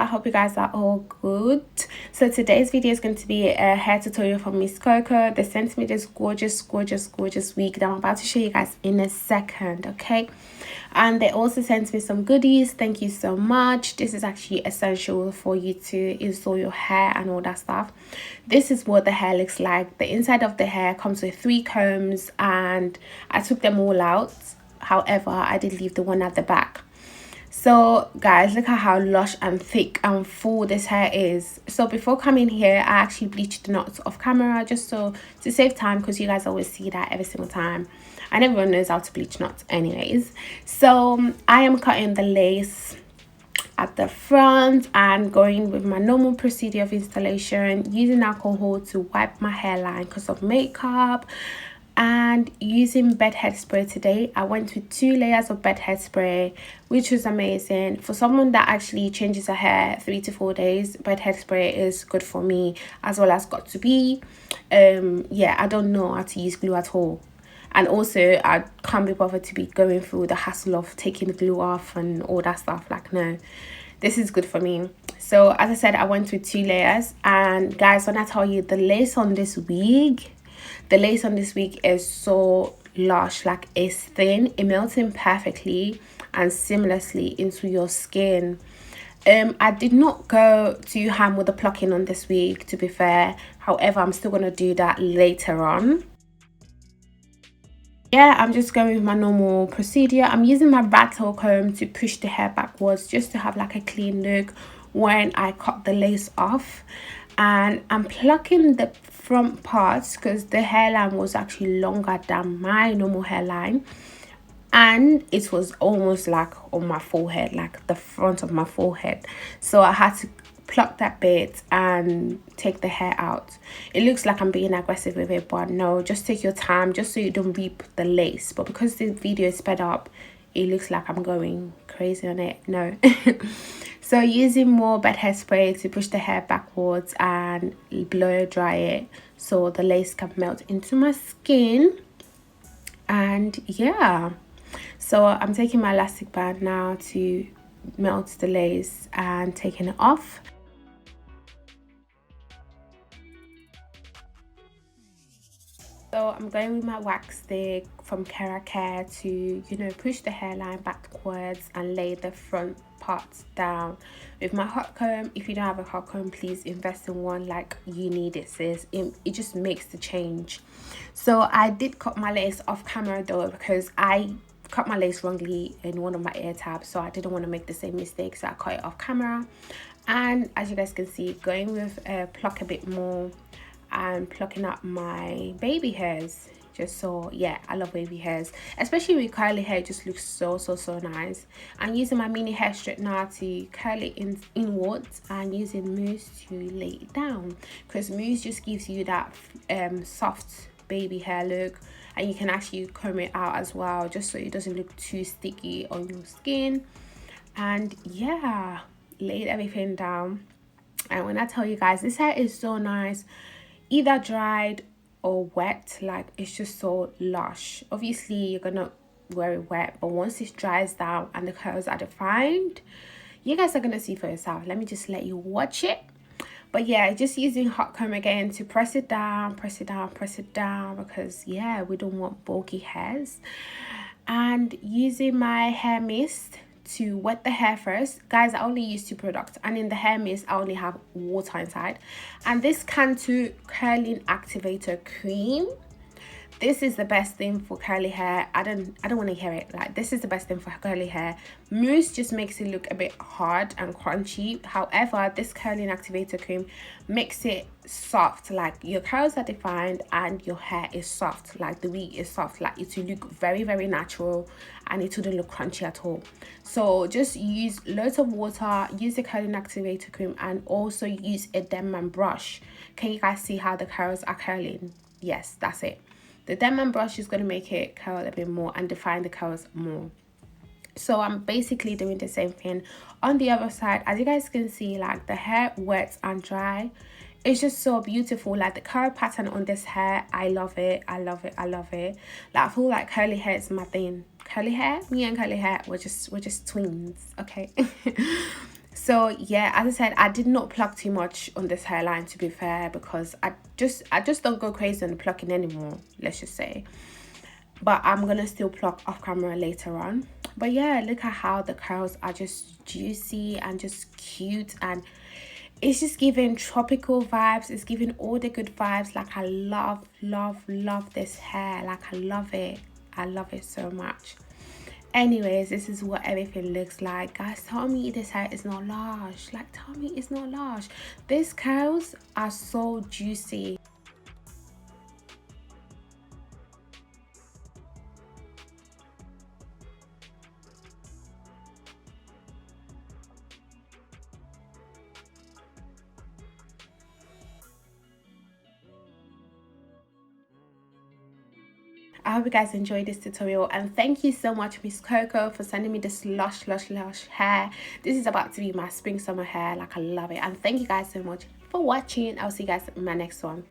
I hope you guys are all good. So today's video is going to be a hair tutorial from Mscoco. They sent me this gorgeous wig that I'm about to show you guys in a second, okay? And they also sent me some goodies. Thank you so much. This is actually essential for you to install your hair and all that stuff. This is what the hair looks like. The inside of the hair comes with 3 combs and I took them all out. However, I did leave the one at the back. So guys, look at how lush and thick and full this hair is. So before coming here, I actually bleached the knots off camera just so to save time, because you guys always see that every single time and everyone knows how to bleach knots anyways. So I am cutting the lace at the front and going with my normal procedure of installation, using alcohol to wipe my hairline because of makeup, and using bed hair spray. Today I went with 2 layers of bed hair spray, which was amazing. For someone that actually changes her hair 3 to 4 days, bed hair spray is good for me, as well as got to be. Yeah, I don't know how to use glue at all, and also I can't be bothered to be going through the hassle of taking the glue off and all that stuff. Like, no, this is good for me. So as I said, I went with 2 layers, and guys, when I tell you the lace on this wig, the lace on this wig is so lush, like it's thin, it melts in perfectly and seamlessly into your skin. I did not go too ham with the plucking on this wig, to be fair. However, I'm still going to do that later on. Yeah, I'm just going with my normal procedure. I'm using my rattle comb to push the hair backwards just to have like a clean look when I cut the lace off. And I'm plucking the front parts because the hairline was actually longer than my normal hairline, and it was almost like on my forehead, like the front of my forehead. So I had to pluck that bit and take the hair out. It looks like I'm being aggressive with it, but no, just take your time just so you don't rip the lace. But because the video is sped up, it looks like I'm going crazy on it. No. So using more bed hair spray to push the hair backwards and blow dry it so the lace can melt into my skin. And yeah, so I'm taking my elastic band now to melt the lace and taking it off. So I'm going with my wax stick from Care to, you know, push the hairline backwards and lay the front parts down with my hot comb. If you don't have a hot comb, please invest in one, like you need it, sis. It just makes the change. So I did cut my lace off camera though, because I cut my lace wrongly in one of my ear tabs, so I didn't want to make the same mistake, so I cut it off camera. And as you guys can see, going with pluck a bit more and plucking up my baby hairs, just so, yeah, I love wavy hairs, especially with curly hair. It just looks so nice. I'm using my mini hair straightener to curl it inwards and using mousse to lay it down, because mousse just gives you that soft baby hair look, and you can actually comb it out as well just so it doesn't look too sticky on your skin. And yeah, laid everything down. And when I tell you guys, this hair is so nice, either dried or wet, like it's just so lush. Obviously you're gonna wear it wet, but once it dries down and the curls are defined, you guys are gonna see for yourself. Let me just let you watch it. But yeah, just using hot comb again to press it down, because yeah, we don't want bulky hairs. And using my hair mist to wet the hair first. Guys, I only use 2 products, and in the hair mist I only have water inside, and this Cantu curling activator cream. This is the best thing for curly hair. I don't want to hear it, like, this is the best thing for curly hair. Mousse just makes it look a bit hard and crunchy. However, this curling activator cream makes it soft, like your curls are defined and your hair is soft, like the wig is soft, like it will look very natural and it wouldn't look crunchy at all. So just use loads of water, use the curling activator cream, and also use a Denman brush. Can you guys see how the curls are curling? Yes, that's it. The Denman brush is going to make it curl a bit more and define the curls more. So I'm basically doing the same thing on the other side. As you guys can see, like the hair wet and dry, it's just so beautiful. Like the curl pattern on this hair, I love it. Like I feel like curly hair is my thing. Curly hair, me and curly hair, we're just twins, okay? So yeah, as I said, I did not pluck too much on this hairline, to be fair, because I just don't go crazy on the plucking anymore, let's just say. But I'm gonna still pluck off camera later on. But yeah, look at how the curls are just juicy and just cute, and it's just giving tropical vibes. It's giving all the good vibes. Like, I love this hair. Like, I love it. I love it so much. Anyways, this is what everything looks like. Guys, tell me this hair is not lush. Like, tell me it's not lush. These curls are so juicy. I hope you guys enjoyed this tutorial, and thank you so much, Mscoco, for sending me this lush hair. This is about to be my spring summer hair. Like, I love it. And thank you guys so much for watching. I'll see you guys in my next one.